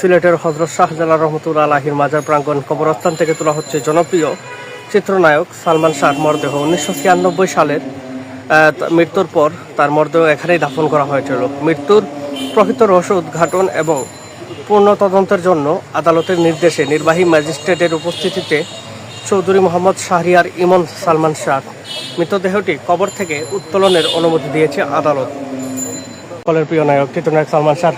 সিলেটের হযরত শাহজালাল রহমতুল্লাহ আলাহির মাজার প্রাঙ্গণ কবরস্থান থেকে তোলা হচ্ছে জনপ্রিয় চিত্রনায়ক সালমান শাহর মরদেহ। 1996 সালের মৃত্যুর পর তার মরদেহ এখানেই দাফন করা হয়েছিল। মৃত্যুর প্রকৃত রহস্য উদ্ঘাটন এবং পূর্ণ তদন্তের জন্য আদালতের নির্দেশে নির্বাহী ম্যাজিস্ট্রেটের উপস্থিতিতে চৌধুরী মোহাম্মদ শাহরিয়ার ইমন সালমান শাহ মৃতদেহটি কবর থেকে উত্তোলনের অনুমতি দিয়েছে আদালত। সকলের প্রিয় নায়ক চিত্রনায়ক সালমান শাহ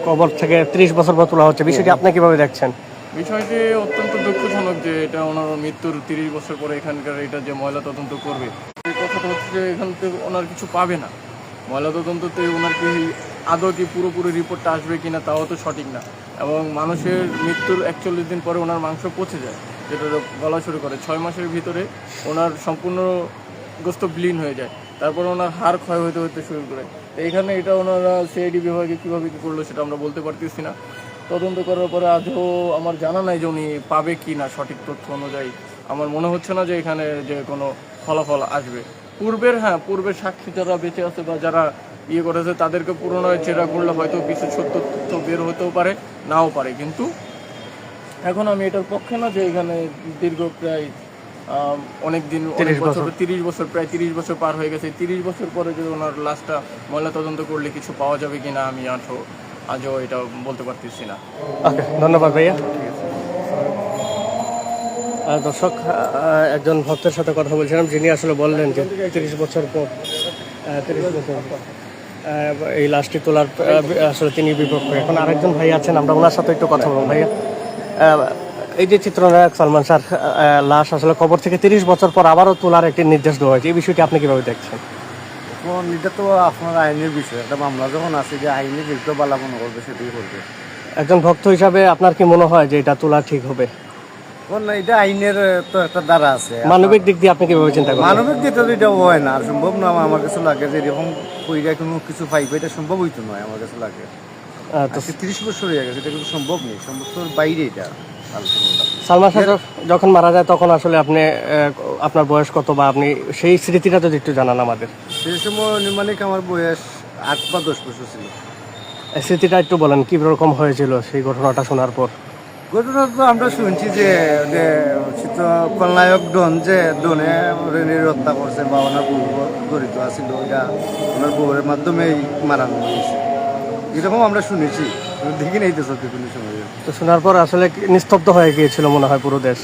কবর থেকে 30 বছর পর তোলা হচ্ছে, বিষয়টি আপনি কিভাবে দেখছেন? বিষয়টি অত্যন্ত দুঃখজনক যে এটা ওনার মৃত্যুর 30 বছর পরে এখানকার এটা যে ময়লা তদন্ত করবে, এই কথাটা হচ্ছে যে এখান থেকে ওনার কিছু পাবে না। ময়লা তদন্ততে ওনার কি আদৌ কি পুরোপুরি রিপোর্টটা আসবে কিনা তাও তো সঠিক না। এবং মানুষের মৃত্যুর 41 দিন পরে ওনার মাংস পচে যায়, যেটা বলা শুরু করে 6 মাসের ভিতরে ওনার সম্পূর্ণ গোস্ত ব্লিন হয়ে যায়, তারপর ওনার হাড় ক্ষয় হতে শুরু করে। তো এইখানে এটা ওনারা সিআইডি বিভাগে কীভাবে কী করলো সেটা আমরা বলতে পারতেছি না। তদন্ত করার পরে আজও আমার জানা নাই যে উনি পাবে কি না সঠিক তথ্য অনুযায়ী। আমার মনে হচ্ছে না যে এখানে যে কোনো ফলাফল আসবে। পূর্বের সাক্ষী যারা বেঁচে আছে বা যারা ইয়ে করেছে তাদেরকে পুনরায় চেরা করলে হয়তো কিছু সত্য তথ্য বের হতেও পারে, নাও পারে। কিন্তু এখন আমি এটার পক্ষে না যে এখানে দীর্ঘ প্রায় অনেক দিন, অনেক বছর, 30 বছর, প্রায় 30 বছর পার হয়ে গেছে। 30 বছর পরে যদি ওনার লাশটা ময়লা তদন্ত করলে কিছু পাওয়া যাবে কিনা আমি আজও এটা বলতে পারতেছি না। ওকে, ধন্যবাদ ভাইয়া। দর্শক, একজন ভক্তের সাথে কথা বলছিলাম, যিনি আসলে বললেন যে 30 বছর পর এই লাশটি তোলার আসলে তিনি বিপক্ষে। এখন আরেকজন ভাই আছেন, আমরা ওনার সাথে একটু কথা বলবো। ভাইয়া, এই যে চিত্রনায়ক সালমান শাহর লাশ আসলে কবর থেকে 30 বছর পর আবারও তোলার একটি নির্দেশ দেওয়া হয়েছে, এই বিষয়টি আপনি কিভাবে দেখছেন? এটা তো আপনার আইনের বিষয়, একটা মামলা যখন আছে যে আইনে যেগুলো বালাপন করবে সেটাই করবে। একজন ভক্ত হিসাবে আপনার কি মনে হয় যে এটা তোলা ঠিক হবে? না, এটা আইনের তো একটা দ্বারা আছে। মানবিক দিক দিয়ে আপনি কিভাবে চিন্তা করেন? মানবিক দিক দিয়ে এটা হয় না, সম্ভব না। আমার কাছে লাগে যে এরকম কইরা কোনো কিছু পাইবে, এটা সম্ভব হইতো নয়। আমার কাছে লাগে তো 30 বছর হয়ে গেছে, এটা কিন্তু সম্ভব নেই, সম্ভবর বাইরে এটা। সালমান শাহ যখন মারা যায় তখন আসলে আপনি আপনার বয়স কত, বা আপনি সেই স্মৃতিটা যদি একটু জানান আমাদের। সেই সময় নির্মাণিক আমার বয়স 8 বা 10 বছর ছিল। স্মৃতিটা একটু বলেন, কি রকম হয়েছিল সেই ঘটনাটা শোনার পর? ঘটনা তো আমরা শুনছি যে খলনায়ক ডন যে ডনে রেনির হত্যা করছে বা ওনার বউ জড়িত আছিল, এটা ওনার বউয়ের মাধ্যমেই মারানো হয়েছে, এরকম আমরা শুনেছি। দেখি নেই তো সত্যি কোনো সময়। তো শোনার পর আসলে নিস্তব্ধ হয়ে গিয়েছিল মনে হয় পুরো দেশ।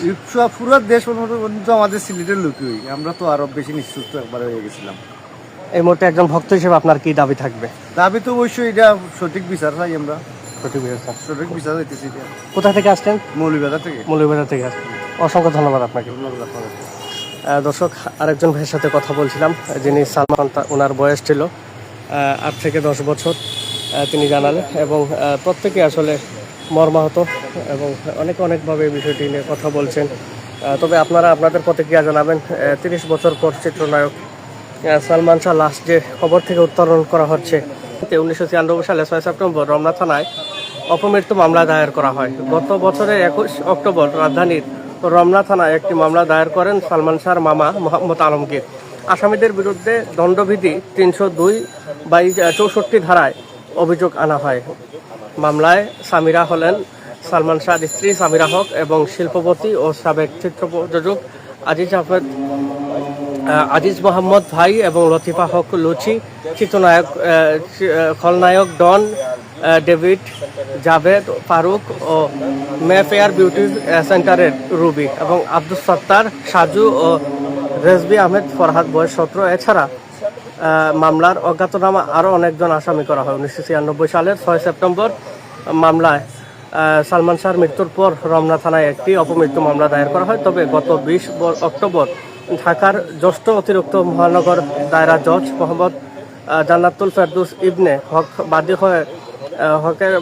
পুরো দেশ কিন্তু আমাদের সিলেটের লোকই, আমরা তো আরো বেশি নিশ্চুপ একবার হয়ে গেছিলাম। এই মুহূর্তে একজন ভক্ত হিসেবে আপনার কি দাবি থাকবে? দাবি তো অবশ্যই এটা সঠিক বিচার চাই আমরা। সঠিক বিচার হইতেছি। কোথা থেকে আসছেন? মৌলভীবাজার থেকে। মৌলভীবাজার থেকে আসছেন, অসংখ্য ধন্যবাদ আপনাকে। দর্শক, আরেকজন ভাইয়ের সাথে কথা বলছিলাম, যিনি সালমান, ওনার বয়স ছিল 8 থেকে 10 বছর, তিনি জানালেন। এবং প্রত্যেকে আসলে মর্মাহত এবং অনেকভাবে এই বিষয়টি নিয়ে কথা বলছেন। তবে আপনারা আপনাদের প্রতিক্রিয়া জানাবেন। 30 বছর পর চিত্রনায়ক সালমান শাহ লাশ যে খবর থেকে উত্তোলন করা হচ্ছে। 1996 সালে 6 সেপ্টেম্বর রমনা থানায় অপমৃত্যু মামলা দায়ের করা হয়। গত বছরের 21 অক্টোবর রাজধানীর রমনা থানায় একটি মামলা দায়ের করেন সালমান শাহর মামা মোহাম্মদ আলমগীর। আসামিদের বিরুদ্ধে দণ্ডবিধি 302/64 ধারায় অভিযোগ আনা হয়। মামলায় সামিরা হলেন সালমান শাহর স্ত্রী সামিরা হক এবং শিল্পপতি ও সাবেক চিত্র প্রযোজক আজিজ মোহাম্মদ ভাই এবং লতিফা হক লুচি, চিত্রনায়ক খলনায়ক ডন, ডেভিড, জাভেদ ফারুক ও মেফেয়ার বিউটি সেন্টারের রুবি এবং আব্দুল সত্তার, সাজু ও রেজবি আহমেদ ফরহাদ বয়স 17। এছাড়া মামলার অজ্ঞাতনামা আরও অনেকজন আসামি করা হয়। 1996 সালের 6 সেপ্টেম্বর মামলায় সালমান শাহর মৃত্যুর পর রমনা থানায় একটি অপমৃত্যু মামলা দায়ের করা হয়। তবে গত 20 অক্টোবর ঢাকার জ্যেষ্ঠ অতিরিক্ত মহানগর দায়রা জজ মোহাম্মদ জান্নাতুল ফেরদৌস ইবনে হক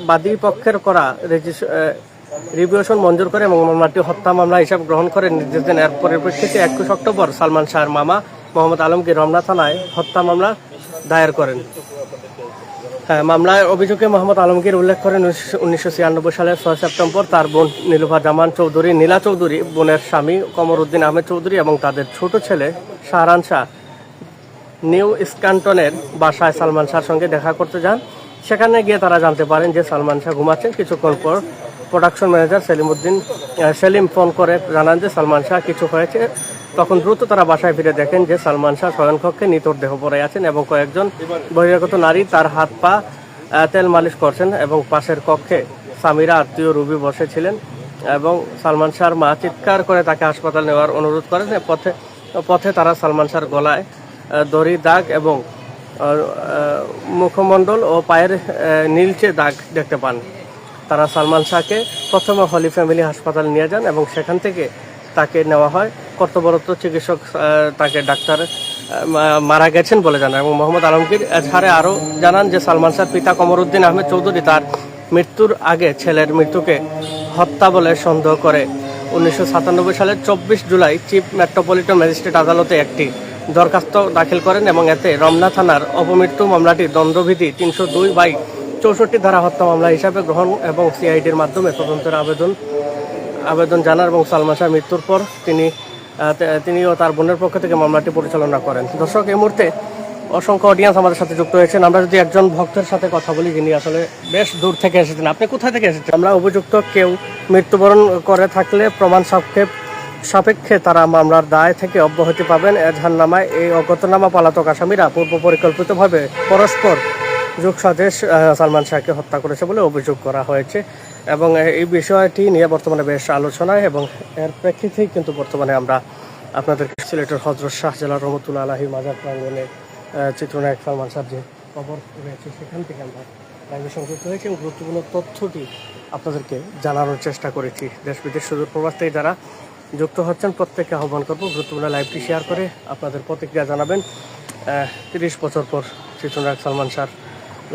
বাদী পক্ষের করা রিভিউশন মঞ্জুর করে এবং মামলাটি হত্যা মামলা হিসাবে গ্রহণ করে নির্দেশ দেন। এর পরিপ্রেক্ষিতে 21 অক্টোবর সালমান শাহর মামা মোহাম্মদ আলমগীর রমনা থানায় হত্যা মামলা দায়ের করেন। মামলায় অভিযোগে মোহাম্মদ আলমগীর উল্লেখ করেন 1996 সালের 6 সেপ্টেম্বর তার বোন নীলুফা জামান চৌধুরী, নীলা চৌধুরী, বোনের স্বামী কমর উদ্দিন আহমেদ চৌধুরী এবং তাদের ছোট ছেলে শাহরান শাহ নিউ স্ক্যান্টনের বাসায় সালমান শাহর সঙ্গে দেখা করতে যান। সেখানে গিয়ে তারা জানতে পারেন যে সালমান শাহ ঘুমাচ্ছেন। কিছুক্ষণ পর প্রোডাকশন ম্যানেজার সেলিম ফোন করে জানান যে সালমান শাহ কিছু হয়েছে। তখন দ্রুত তারা বাসায় ফিরে দেখেন যে সালমান শাহ শয়নকক্ষে নিথর দেহ পড়ে আছেন এবং কয়েকজন বহিরাগত নারী তার হাত পা তেল মালিশ করছেন এবং পাশের কক্ষে সামিরা আত্মীয় রুবি বসেছিলেন এবং সালমান শাহর মা চিৎকার করে তাকে হাসপাতাল নেওয়ার অনুরোধ করেন। পথে তারা সালমান শাহর গলায় দড়ি দাগ এবং মুখমণ্ডল ও পায়ের নীলচে দাগ দেখতে পান। তারা সালমান শাহকে প্রথমে হলি ফ্যামিলি হাসপাতাল নিয়ে যান এবং সেখান থেকে তাকে নেওয়া হয়। কর্তব্যরত চিকিৎসক তাকে ডাক্তার মারা গেছেন বলে জানান এবং মোহাম্মদ আলমগীর এজাহারে আরও জানান যে সালমান শাহর পিতা কমরউদ্দিন আহমেদ চৌধুরী তার মৃত্যুর আগে ছেলের মৃত্যুকে হত্যা বলে সন্দেহ করে 1997 সালের 24 জুলাই চিফ মেট্রোপলিটন ম্যাজিস্ট্রেট আদালতে একটি দরখাস্ত দাখিল করেন এবং এতে রমনা থানার অপমৃত্যু মামলাটি দণ্ডবিধি 302/64 ধারা হত্যা মামলা হিসাবে গ্রহণ এবং সিআইডির মাধ্যমে তদন্তের আবেদন জানান এবং সালমান শাহর মৃত্যুর পর তিনিও তার বোনের পক্ষ থেকে মামলাটি পরিচালনা করেন। দর্শক, এই মুহূর্তে অসংখ্য অডিয়েন্স আমাদের সাথে যুক্ত হয়েছেন। আমরা যদি একজন ভক্তের সাথে কথা বলি যিনি আসলে বেশ দূর থেকে এসেছেন। আপনি কোথায় থেকে এসেছেন? আমরা অভিযুক্ত কেউ মৃত্যুবরণ করে থাকলে প্রমাণ সাপেক্ষে তারা মামলার দায় থেকে অব্যাহতি পাবেন। এজাহারনামায় এই অজ্ঞাতনামা পলাতক আসামিরা পূর্ব পরিকল্পিতভাবে পরস্পর যোগসাজশ সালমান শাহকে হত্যা করেছে বলে অভিযোগ করা হয়েছে এবং এই বিষয়টি নিয়ে বর্তমানে বেশ আলোচনায় এবং এর প্রেক্ষিতেই কিন্তু বর্তমানে আমরা আপনাদেরকে সিলেটের হযরত শাহজালাল রহমতুল্লাহ আলাইহি মাজার প্রাঙ্গণে চিত্রনায়ক সালমান শাহর যে কবর রয়েছে সেখান থেকে আমরা লাইভে সংযুক্ত হয়েছি এবং গুরুত্বপূর্ণ তথ্যটি আপনাদেরকে জানানোর চেষ্টা করেছি। দেশ বিদেশ সুদূর প্রবাস থেকে যারা যুক্ত হচ্ছেন প্রত্যেককে আহ্বান করবো গুরুত্বপূর্ণ লাইভটি শেয়ার করে আপনাদের প্রতিক্রিয়া জানাবেন। 30 বছর পর চিত্রনায়ক সালমান শাহর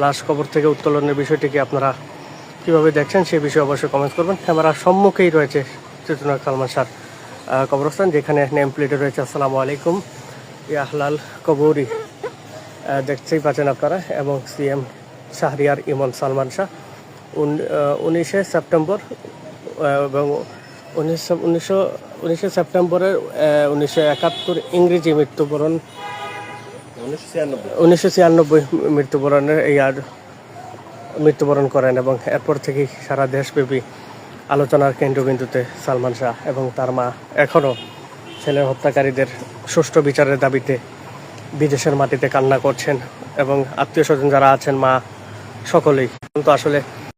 লাশ কবর থেকে উত্তোলনের বিষয়টিকে আপনারা কীভাবে দেখছেন সেই বিষয়ে অবশ্যই কমেন্ট করবেন। ক্যামেরার সম্মুখেই রয়েছে চিত্রনায়ক সালমান শাহর কবরস্থান, যেখানে নেম প্লেটে রয়েছে আসসালামু আলাইকুম ইয়াহলাল কবরি, দেখতেই পাচ্ছেন আপনারা, এবং সিএম শাহরিয়ার ইমন সালমান শাহ 19 সেপ্টেম্বর এবং 19 সেপ্টেম্বরের 1971 ইংরেজি মৃত্যুবরণ 1996 মৃত্যুবরণের মৃত্যুবরণ করেন এবং এরপর থেকেই সারা দেশব্যাপী আলোচনার কেন্দ্রবিন্দুতে সালমান শাহ এবং তার মা এখনও ছেলের হত্যাকারীদের সুষ্ঠু বিচারের দাবিতে বিদেশের মাটিতে কান্না করছেন এবং আত্মীয় স্বজন যারা আছেন, মা সকলেই কিন্তু আসলে